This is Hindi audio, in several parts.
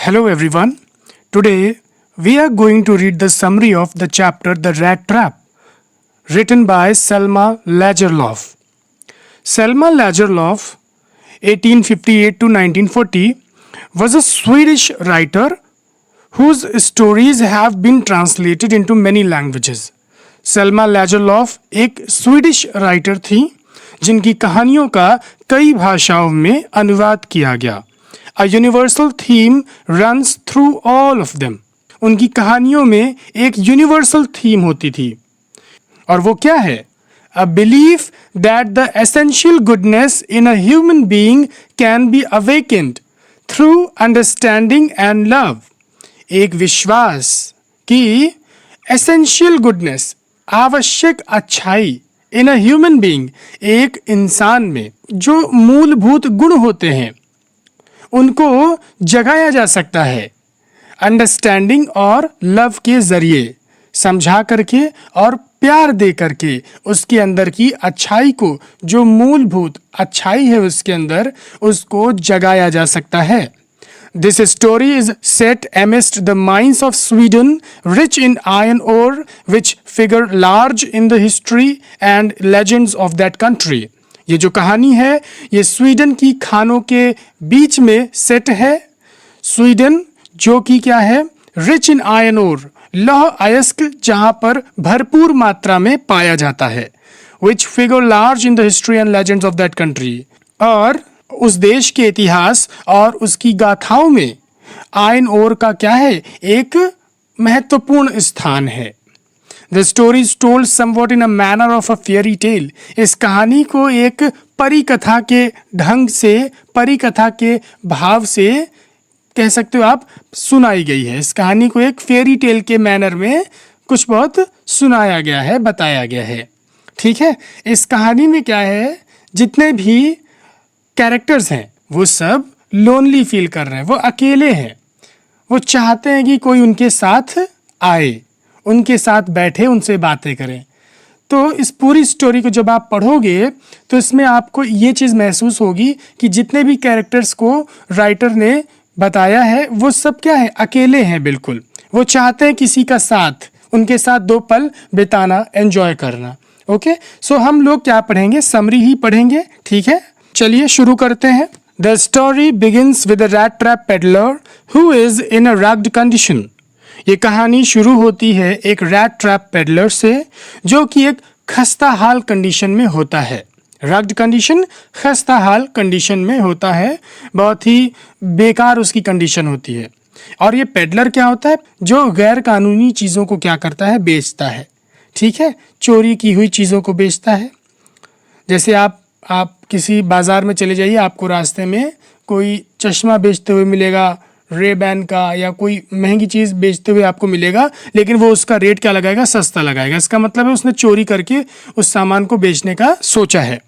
Hello everyone. Today we are going to read the summary of the chapter The Rat Trap, written by Selma Lagerlöf. Selma Lagerlöf, 1858 to 1940, was a Swedish writer whose stories have been translated into many languages. Selma Lagerlöf एक स्वीडिश राइटर थी जिनकी कहानियों का कई भाषाओं में अनुवाद किया गया. A universal theme runs through all of them. उनकी कहानियों में एक यूनिवर्सल थीम होती थी और वो क्या है? A belief that the essential goodness in a human being can be awakened through understanding and love. एक विश्वास कि essential goodness, आवश्यक अच्छाई in a human being, एक इंसान में जो मूलभूत गुण होते हैं उनको जगाया जा सकता है अंडरस्टैंडिंग और लव के जरिए, समझा करके और प्यार दे करके उसके अंदर की अच्छाई को, जो मूलभूत अच्छाई है उसके अंदर, उसको जगाया जा सकता है. This story is set amidst the mines of Sweden, rich in iron ore, which figure large in the history and legends of that country. ये जो कहानी है ये स्वीडन की खानों के बीच में सेट है. स्वीडन जो कि क्या है? रिच इन आयरन ओर, लौह अयस्क जहां पर भरपूर मात्रा में पाया जाता है. Which figure large in the history and legends of that country, और उस देश के इतिहास और उसकी गाथाओं में आयरन ओर का क्या है? एक महत्वपूर्ण स्थान है. The story is told somewhat in a manner of a fairy tale. इस कहानी को एक परी कथा के ढंग से, परी कथा के भाव से कह सकते हो आप, सुनाई गई है. इस कहानी को एक फेरी टेल के मैनर में कुछ बहुत सुनाया गया है, बताया गया है. ठीक है. इस कहानी में क्या है? जितने भी कैरेक्टर्स हैं वो सब लोनली फील कर रहे हैं, वो अकेले हैं. वो चाहते हैं कि कोई उनके साथ आए, उनके साथ बैठे, उनसे बातें करें. तो इस पूरी स्टोरी को जब आप पढ़ोगे तो इसमें आपको ये चीज़ महसूस होगी कि जितने भी कैरेक्टर्स को राइटर ने बताया है वो सब क्या है? अकेले हैं बिल्कुल. वो चाहते हैं किसी का साथ, उनके साथ दो पल बिताना, एंजॉय करना. ओके, सो हम लोग क्या पढ़ेंगे? समरी ही पढ़ेंगे. ठीक है, चलिए शुरू करते हैं. The story begins with a rat trap peddler who is in a rugged condition. ये कहानी शुरू होती है एक रैट ट्रैप पेडलर से जो कि एक खस्ता हाल कंडीशन में होता है. रग्ड कंडीशन, खस्ता हाल कंडीशन में होता है, बहुत ही बेकार उसकी कंडीशन होती है. और ये पेडलर क्या होता है? जो गैर कानूनी चीज़ों को क्या करता है? बेचता है. ठीक है, चोरी की हुई चीज़ों को बेचता है. जैसे आप किसी बाज़ार में चले जाइए, आपको रास्ते में कोई चश्मा बेचते हुए मिलेगा, रेबैन का, या कोई महंगी चीज़ बेचते हुए आपको मिलेगा, लेकिन वो उसका रेट क्या लगाएगा? सस्ता लगाएगा. इसका मतलब है उसने चोरी करके उस सामान को बेचने का सोचा है.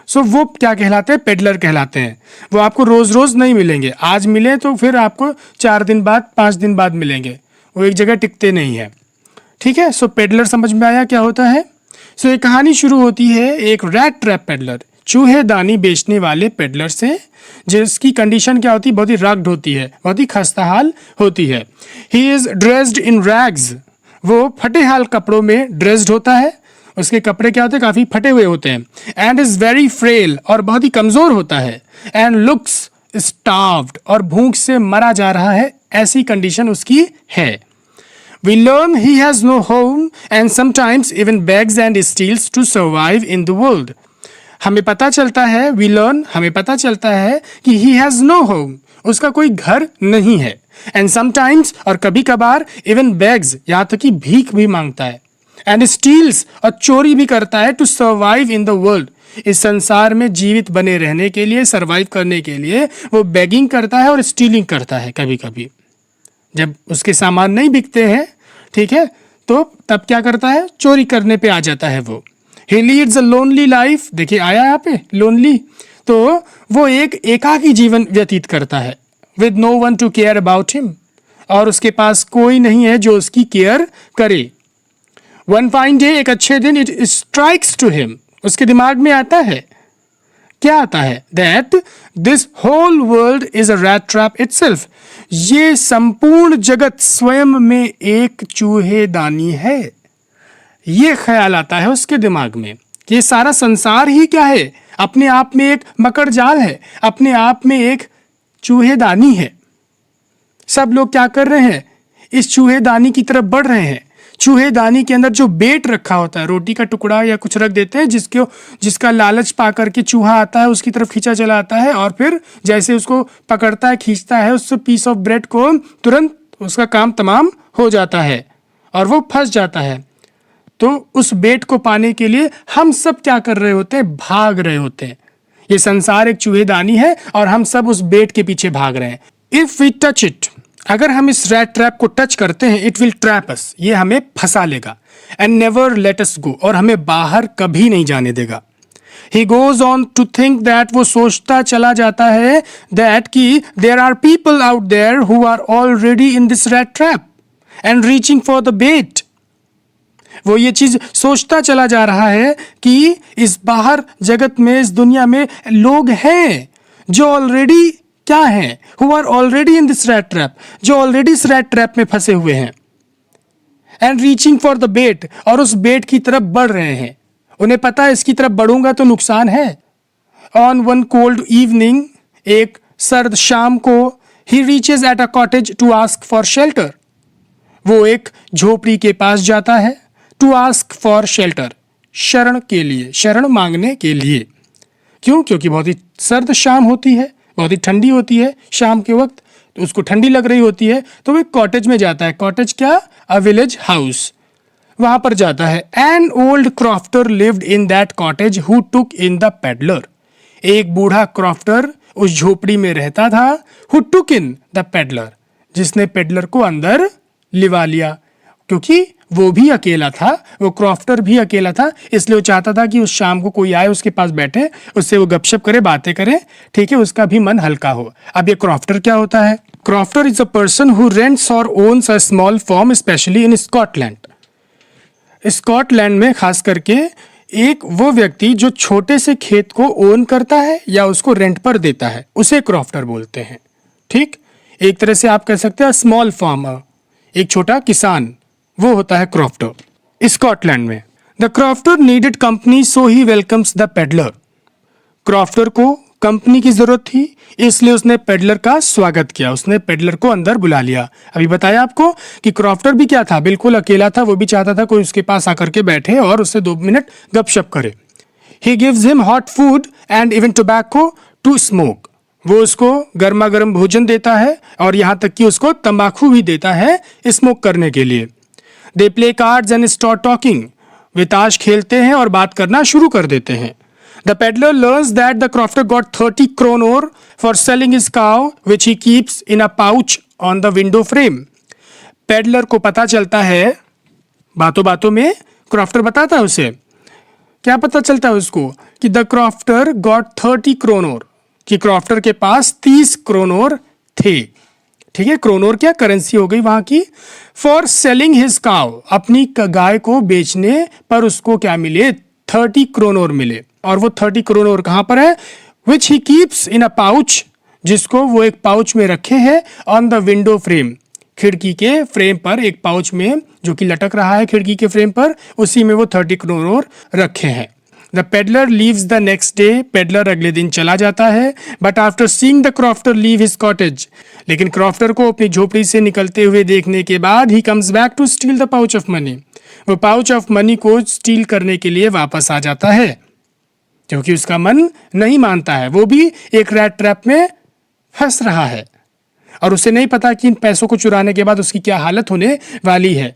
सो वो क्या कहलाते हैं? पेडलर कहलाते हैं. वो आपको रोज़ रोज़ नहीं मिलेंगे. आज मिले तो फिर आपको 4 दिन बाद, 5 दिन बाद मिलेंगे. वो एक जगह टिकते नहीं है. ठीक है. सो पेडलर समझ में आया क्या होता है? सो ये कहानी शुरू होती है एक रैट ट्रैप पेडलर, चूहेदानी बेचने वाले पेडलर से, जिसकी कंडीशन क्या होती है? बहुत ही रग्ड होती है, बहुत ही खस्ताहाल होती है. He is dressed in rags. वो फटे हाल कपड़ों में ड्रेस्ड होता है. उसके कपड़े क्या होते हैं? काफ़ी फटे हुए होते हैं. एंड इज़ वेरी फ्रेल, और बहुत ही कमज़ोर होता है. एंड लुक्स स्टार्व्ड, और भूख से मरा जा रहा है, ऐसी कंडीशन उसकी है. We learn he has no home and sometimes even begs and steals to survive in the world. हमें पता चलता है, we learn, हमें पता चलता है कि he has no home, उसका कोई घर नहीं है. And sometimes, और कभी कभार, even begs, यहाँ तक कि भीख भी मांगता है. And steals, और चोरी भी करता है, to survive in the world, इस संसार में जीवित बने रहने के लिए, सर्वाइव करने के लिए वो बेगिंग करता है और स्टीलिंग करता है. कभी कभी जब उसके सामान नहीं बिकते हैं, ठीक है, तो तब क्या करता है? चोरी करने पे आ जाता है वो. He leads a lonely life. देखिए आया यहाँ पे lonely, तो वो एक एकाकी जीवन व्यतीत करता है. With no one to care about him, और उसके पास कोई नहीं है जो उसकी केयर करे. One fine day, एक अच्छे दिन, it strikes to him, उसके दिमाग में आता है क्या आता है? That this whole world is a rat trap itself, ये संपूर्ण जगत स्वयं में एक चूहेदानी है। ये ख्याल आता है उसके दिमाग में कि ये सारा संसार ही क्या है, अपने आप में एक मकर जाल है, अपने आप में एक चूहेदानी है। सब लोग क्या कर रहे हैं? इस चूहेदानी की तरफ बढ़ रहे हैं। चूहेदानी के अंदर जो बेट रखा होता है, रोटी का टुकड़ा या कुछ रख देते हैं, जिसका लालच पा करके चूहा आता है, उसकी तरफ खींचा चला आता है, और फिर जैसे उसको पकड़ता है, खींचता है उस पीस ऑफ ब्रेड को, तुरंत उसका काम तमाम हो जाता है और वो फंस जाता है। तो उस बेट को पाने के लिए हम सब क्या कर रहे होते हैं? भाग रहे होते हैं। ये संसार एक चूहेदानी है और हम सब उस बेट के पीछे भाग रहे हैं। इफ वी टच इट, अगर हम इस रैट ट्रैप को टच करते हैं, इट विल ट्रैप अस, ये हमें फंसा लेगा, एंड नेवर लेट अस गो, और हमें बाहर कभी नहीं जाने देगा। He goes on to think that, वो सोचता चला जाता है that कि there are people out there who are already in this rat trap and reaching for the bait. वो ये चीज सोचता चला जा रहा है कि इस बाहर जगत में, इस दुनिया में लोग हैं जो ऑलरेडी क्या हैं, who are already in this rat trap, जो ऑलरेडी इस rat trap में फंसे हुए हैं, and reaching for the bait, और उस बेट की तरफ बढ़ रहे हैं। उन्हें पता है इसकी तरफ बढ़ूंगा तो नुकसान है। ऑन वन कोल्ड इवनिंग, एक सर्द शाम को, he reaches at a cottage to ask for shelter, वो एक झोपड़ी के पास जाता है, टू आस्क फॉर शेल्टर, शरण के लिए, शरण मांगने के लिए। क्यों? क्योंकि बहुत ही सर्द शाम होती है, बहुत ही ठंडी होती है शाम के वक्त, तो उसको ठंडी लग रही होती है, तो वो एक कॉटेज में जाता है। कॉटेज क्या? अ विलेज हाउस, वहां पर जाता है। An old crofter lived in that cottage who took in the peddler, एक बूढ़ा क्रॉफ्टर उस झोपड़ी में रहता था। Who took in the peddler, जिसने पेडलर को अंदर लिवा लिया, क्योंकि वो भी अकेला था, वो क्रॉफ्टर भी अकेला था, इसलिए वो चाहता था कि उस शाम को कोई आए, उसके पास बैठे, उससे वो गपशप करे, बातें करे, ठीक है, उसका भी मन हल्का हो। अब ये क्रॉफ्टर क्या होता है? Crofter is a person who rents और owns a small farm, specially in Scotland. Scotland में खास करके एक वो व्यक्ति जो छोटे से खेत को ओन करता है या उसको रेंट पर देता है, उसे क्रॉफ्टर बोलते हैं। ठीक, एक तरह से आप कह सकते हैं स्मॉल फार्मर, एक छोटा किसान, वो होता है क्रॉफ्टर। स्कॉटलैंड में the crofter needed company so he welcomes the peddler, crofter को कंपनी की जरूरत थी, इसलिए उसने पेडलर का स्वागत किया, उसने पेडलर को अंदर बुला लिया। अभी बताया आपको कि क्रॉफ्टर भी क्या था, बिल्कुल अकेला था, वो भी चाहता था कोई उसके पास आकर के बैठे और उससे 2 मिनट गपशप करे। He gives him hot food and even tobacco to smoke, वो उसको गर्मा गर्म भोजन देता है और यहाँ तक कि उसको तंबाकू भी देता है स्मोक करने के लिए। They play cards and start talking, वे ताश खेलते हैं और बात करना शुरू कर देते हैं। The peddler learns that the crofter got 30 kronor for selling his cow, which he keeps in a pouch on the window frame. Peddler को पता चलता है, बातों बातों में क्रॉफ्टर बताता है उसे, क्या पता चलता है उसको कि द क्रॉफ्टर गॉट 30 क्रोनोर, कि क्रॉफ्टर के पास 30 क्रोनोर थे। ठीक है, क्रोनोर क्या करेंसी हो गई वहां की। फॉर सेलिंग हिज काउ, अपनी गाय को बेचने पर उसको क्या मिले? 30 क्रोनोर मिले। और वो 30 क्रोनोर कहां पर है? विच he keeps in a pouch, जिसको वो एक पाउच में रखे हैं, ऑन द विंडो फ्रेम, खिड़की के फ्रेम पर एक पाउच में जो कि लटक रहा है खिड़की के फ्रेम पर, उसी में वो 30 क्रोनोर रखे हैं। The peddler leaves the next day, peddler अगले दिन चला जाता है। But after seeing the crofter leave his cottage, लेकिन क्रॉफ्टर को अपनी झोपड़ी से निकलते हुए देखने के बाद he comes back to steal the pouch of money, वो पाउच ऑफ मनी को स्टील करने के लिए वापस आ जाता है, क्योंकि उसका मन नहीं मानता है, वो भी एक रैट ट्रैप में फंस रहा है और उसे नहीं पता कि इन पैसों को चुराने के बाद उसकी क्या हालत होने वाली है।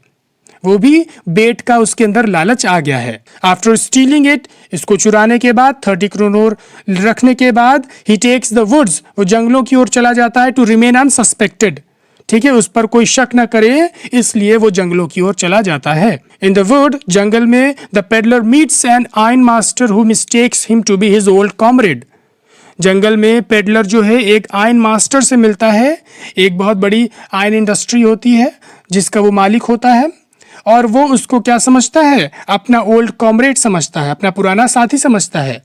वो भी बेट का उसके अंदर लालच आ गया है। आफ्टर स्टीलिंग इट, इसको चुराने के बाद, 30 क्रोनोर रखने के बाद, ही टेक्स द वुड्स, वो जंगलों की ओर चला जाता है, टू रिमेन अनसस्पेक्टेड, ठीक है, उस पर कोई शक न करे, इसलिए वो जंगलों की ओर चला जाता है। इन द वुड, जंगल में, the peddler meets an iron master who mistakes him to be his old comrade, जंगल में पेडलर जो है एक आयरन मास्टर से मिलता है, एक बहुत बड़ी आयरन इंडस्ट्री होती है जिसका वो मालिक होता है, और वो उसको क्या समझता है? अपना ओल्ड कॉमरेड समझता है, अपना पुराना साथी समझता है।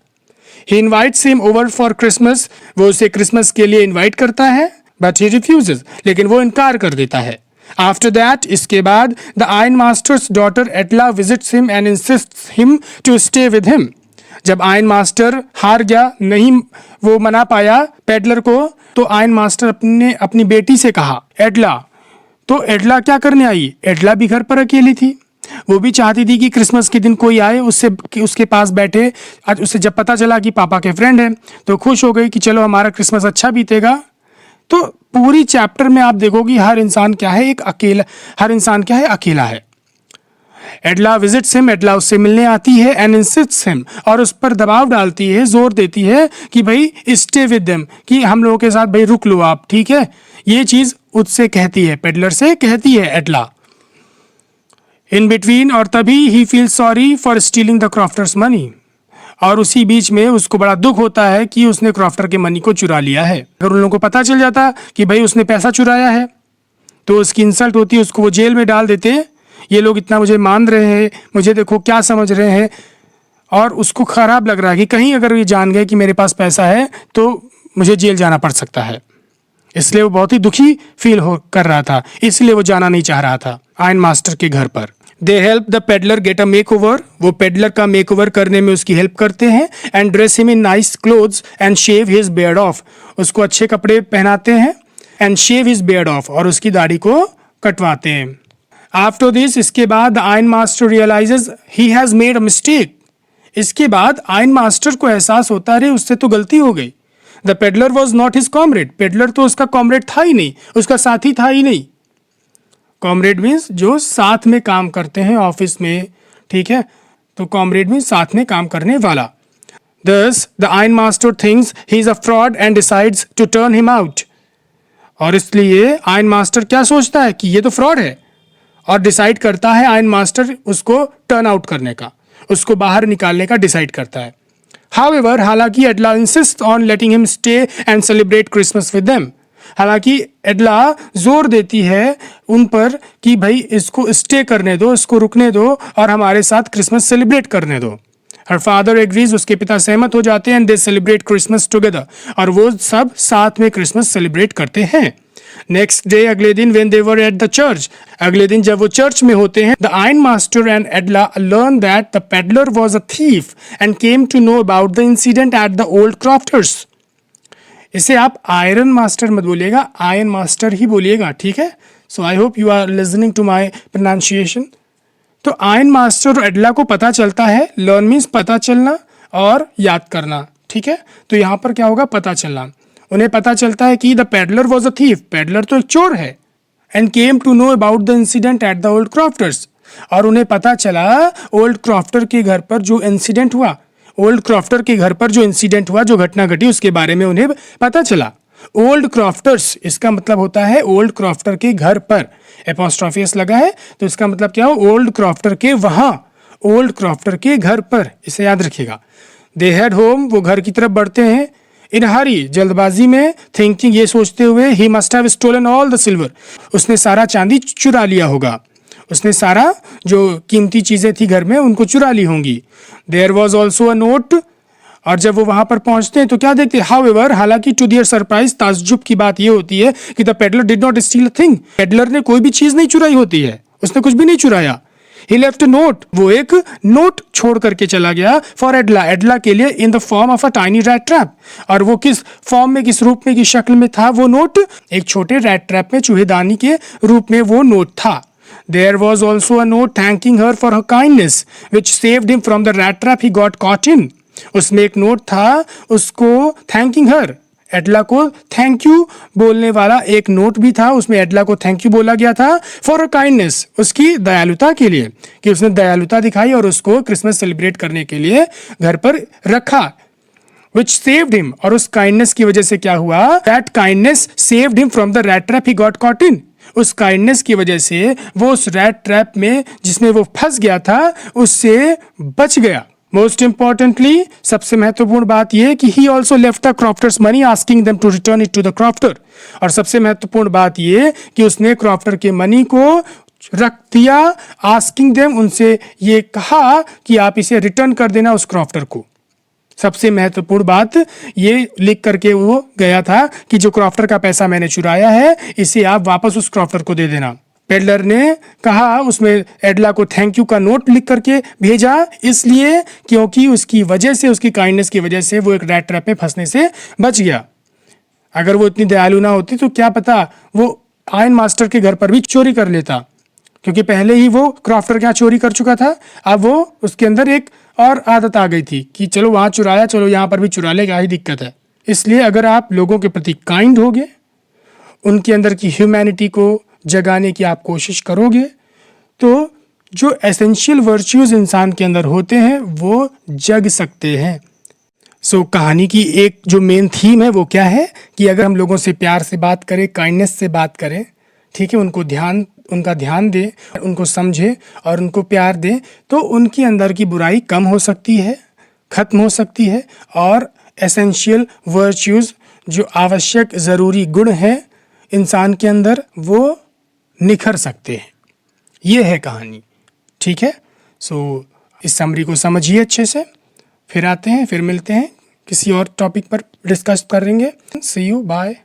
He invites him over for Christmas. वो उसे क्रिसमस के लिए इनवाइट करता है, but he refuses. लेकिन वो इनकार कर देता है. After that, इसके बाद the iron master's daughter Edla visits him and insists him to stay with him. जब आयन मास्टर हार गया, नहीं वो मना पाया पेडलर को, तो आयन मास्टर अपनी बेटी से कहा एडला. तो एडला क्या करने आई? एडला भी घर पर अकेली थी. वो भी चाहती थी कि क्रिसमस के दिन कोई आए उसके पास बैठे. आज उसे जब पता चला कि पापा के फ्रेंड हैं तो खुश हो गई कि चलो हमारा क्रिसमस अच्छा बीतेगा. तो पूरी चैप्टर में आप देखोगे हर इंसान क्या है, अकेला है. एडला विजिट्स हिम, एडला उससे मिलने आती है, एंड इंसिस्ट्स हिम, और उस पर दबाव डालती है, जोर देती है कि भाई स्टे विद देम, कि हम लोगों के साथ भाई रुक लो आप, ठीक है. ये चीज उससे कहती है, पेडलर से कहती है एडला. इन बिटवीन, और तभी ही feel sorry for stealing the crofter's money, और उसी बीच में उसको बड़ा दुख होता है कि उसने क्रॉफ्टर के मनी को चुरा लिया है. अगर उन लोगों को पता चल जाता कि भाई उसने पैसा चुराया है तो उसकी इंसल्ट होती, उसको वो जेल में डाल देते. ये लोग इतना मुझे मान रहे हैं, मुझे देखो क्या समझ रहे हैं, और उसको खराब लग रहा है कि कहीं अगर ये जान गए कि मेरे पास पैसा है तो मुझे जेल जाना पड़ सकता है. इसलिए वो बहुत ही दुखी फील कर रहा था, इसलिए वो जाना नहीं चाह रहा था आयन मास्टर के घर पर. They help the peddler get a makeover, वो पेडलर का मेक ओवर करने में उसकी हेल्प करते हैं. And dress him in nice clothes and shave his beard off, उसको अच्छे कपड़े पहनाते हैं. And shave his beard off, और उसकी दाढ़ी को कटवाते हैं. आफ्टर दिस, इसके बाद ironmaster realises he has made a mistake. इसके बाद आयन मास्टर को एहसास होता है उससे तो गलती हो गई. The peddler was not his comrade, peddler तो उसका कॉमरेड था ही नहीं, उसका साथी था ही नहीं. कॉमरेड मीन्स जो साथ में काम करते हैं ऑफिस में, ठीक है. तो कॉमरेड मीन्स साथ में काम करने वाला. Thus, the Iron Master thinks he is a fraud and decides to turn him out. और इसलिए आयन मास्टर क्या सोचता है कि ये तो फ्रॉड है, और डिसाइड करता है आयन मास्टर उसको टर्न आउट करने का, उसको बाहर निकालने का डिसाइड करता है. However, हालांकि एडला insists on letting him stay and celebrate Christmas with them. हालांकि एडला जोर देती है उन पर कि भाई इसको स्टे करने दो, इसको रुकने दो और हमारे साथ क्रिसमस सेलिब्रेट करने दो. हर फादर एग्रीज, उसके पिता सहमत हो जाते हैं. And they celebrate Christmas together, और वो सब साथ में क्रिसमस सेलिब्रेट करते हैं. नेक्स्ट डे, अगले दिन, when they were at the church, अगले दिन जब वो चर्च में होते हैं, the iron master and Edla learn that the peddler was a thief and came to know about the incident at the old crofter's. इसे आप आयरन मास्टर मत बोलिएगा, आयन मास्टर ही बोलिएगा, ठीक है. So I hope you are listening to my pronunciation. तो आयन मास्टर और एडला को पता चलता है, लर्न मीन्स पता चलना और याद करना, ठीक है. तो यहाँ पर क्या होगा, पता चलना. उन्हें पता चलता है कि the peddler was a thief, peddler तो एक चोर है. And came to know about the incident at the old crofter's, और उन्हें पता चला ओल्ड क्रॉफ्टर के घर पर जो इंसिडेंट हुआ, ओल्ड क्रॉफ्टर के घर पर जो इंसिडेंट हुआ, जो घटना घटी, उसके बारे में उन्हें पता चला. ओल्ड क्रॉफ्टर्स, इसका मतलब होता है ओल्ड क्रॉफ्टर के घर पर, एपोस्ट्रोफी एस लगा है तो इसका मतलब क्या हो, ओल्ड क्रॉफ्टर के वहां, ओल्ड क्रॉफ्टर के घर पर, इसे याद रखिएगा. दे हेड होम, वो घर की तरफ बढ़ते हैं. इन हरी, जल्दबाजी में, थिंकिंग, ये सोचते हुए, he must have stolen all the silver, उसने सारा चांदी चुरा लिया होगा, उसने सारा जो कीमती चीजें थी घर में उनको चुरा ली होंगी. There was also a note, और जब वो वहां पर पहुंचते हैं तो क्या देखते हैं, हाउएवर, हालांकि टू देयर सरप्राइज, ताज्जुब की बात ये होती है कि the peddler did not steel a thing, peddler ने कोई भी चीज नहीं चुराई होती है, उसने कुछ भी नहीं चुराया. ही लेफ्ट अ नोट, वो एक नोट छोड़ करके चला गया फॉर एडला, एडला के लिए, in the form of a tiny rat trap. और वो किस फॉर्म में, किस रूप में, किस शक्ल में था वो नोट, एक छोटे रैट ट्रैप में, चूहेदानी के रूप में वो नोट था. There was also a note thanking her for her kindness, which saved him from the rat trap he got caught in. उसमें एक नोट था उसको thanking her, एडला को थैंक यू बोलने वाला एक नोट भी था, उसमें एडला को थैंक यू बोला गया था फॉर अ काइंडनेस, उसकी दयालुता के लिए, कि उसने दयालुता दिखाई और उसको क्रिसमस सेलिब्रेट करने के लिए घर पर रखा. Which saved him, और उस काइंडनेस की वजह से क्या हुआ, that kindness saved him from the rat trap he got caught in. उस काइंडनेस की वजह से वो उस रैट ट्रैप में जिसमें वो फंस गया था उससे बच गया. मोस्ट इंपॉर्टेंटली, सबसे महत्वपूर्ण बात यह कि he also left the crofter's money asking them to return it to the crofter. और सबसे महत्वपूर्ण बात यह कि उसने क्रॉफ्टर के मनी को रख दिया, आस्किंग देम, उनसे ये कहा कि आप इसे रिटर्न कर देना उस क्रॉफ्टर को. सबसे महत्वपूर्ण बात ये लिख करके वो गया था कि जो क्रॉफ्टर का पैसा मैंने चुराया है इसे आप वापस उस क्रॉफ्टर को दे देना। पेडलर ने कहा, उसमें एडला को थैंक यू का नोट लिख करके भेजा, इसलिए क्योंकि उसकी वजह से, उसकी काइंडनेस की वजह से वो एक रैट ट्रैप में फंसने से बच गया। अगर वो इतनी दयालु ना होती तो क्या पता वो आयरन मास्टर के घर पर भी चोरी कर लेता, क्योंकि पहले ही वो क्रॉफ्टर के यहाँ चोरी कर चुका था। अब वो उसके अंदर एक और आदत आ गई थी कि चलो वहाँ चुराया, चलो यहाँ पर भी चुरा ले, क्या ही दिक्कत है। इसलिए अगर आप लोगों के प्रति काइंड होगे, उनके अंदर की ह्यूमैनिटी को जगाने की आप कोशिश करोगे, तो जो एसेंशियल वर्च्यूज़ इंसान के अंदर होते हैं वो जग सकते हैं। कहानी की एक जो मेन थीम है वो क्या है कि अगर हम लोगों से प्यार से बात करें, काइंडनेस से बात करें, ठीक है, उनका ध्यान दें, उनको समझें और उनको प्यार दें, तो उनके अंदर की बुराई कम हो सकती है, ख़त्म हो सकती है, और एसेंशियल वर्च्यूज़ जो आवश्यक ज़रूरी गुण हैं इंसान के अंदर वो निखर सकते हैं। ये है कहानी, ठीक है। इस समरी को समझिए अच्छे से, फिर आते हैं, फिर मिलते हैं, किसी और टॉपिक पर डिस्कस करेंगे। सी यू, बाय।